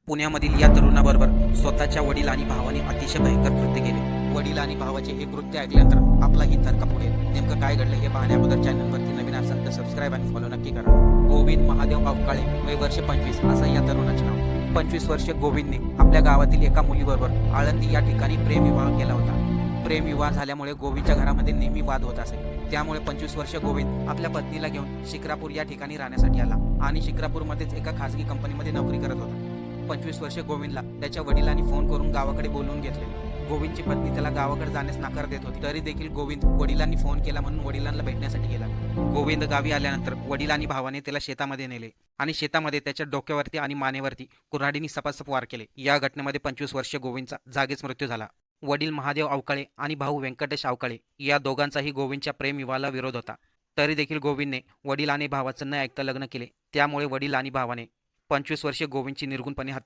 पुण्यामधील या तरुणाबरोबर स्वतःच्या वडील आणि भावाने अतिशय भयंकर कृत्य केले। वडील आणि भावाचे हे कृत्य ऐकल्यानंतर आपलाही थरकाप उडेल। नेमकं काय घडलं हे पाहण्या अगोदर चॅनलवरती नवीन असाल तर सबस्क्राईब आणि फॉलो नक्की करा। गोविंद महादेव अवकाळे, वय वर्ष 25 असं या तरुणाचे नाव। 25 वर्षीय गोविंदने आपल्या गावातील एका मुलीबरोबर आळंदी या ठिकाणी प्रेमविवाह केला होता। प्रेमविवाह झाल्यामुळे गोविंदच्या घरामध्ये नेहमी वाद होत असे। त्यामुळे 25 वर्षीय गोविंद आपल्या पत्नीला घेऊन शिक्रापूर या ठिकाणी राहण्यासाठी आला आणि शिक्रापूरमध्येच एका खासगी कंपनीमध्ये नोकरी करत होता। 25 वर्षीय गोविंदला त्याच्या वडिलांनी फोन करून गावाकडे बोलवून घेतले। गोविंदची पत्नी त्याला गावाकडे जाण्यास नकार देत होती, तरी देखील गोविंद वडिलांनी फोन केला म्हणून वडिलांना भेटण्यासाठी गेला। गोविंद गावी आल्यानंतर वडील आणि भावाने त्याला शेतामध्ये नेले आणि शेतामध्ये त्याच्या डोक्यावरती आणि मानेवरती कुऱ्हाडीने सपासप वार केले। या घटनेमध्ये 25 वर्षीय गोविंदचा जागीच मृत्यू झाला। वडील महादेव अवकाळे आणि भाऊ व्यंकटेश अवकाळे या दोघांचाही गोविंदच्या प्रेमविवाहाला विरोध होता, तरी देखील गोविंदने वडील आणि भावाचं न ऐकता लग्न केले। त्यामुळे वडील आणि भावाने 25 वर्षीय गोविंदची निर्गुणपणे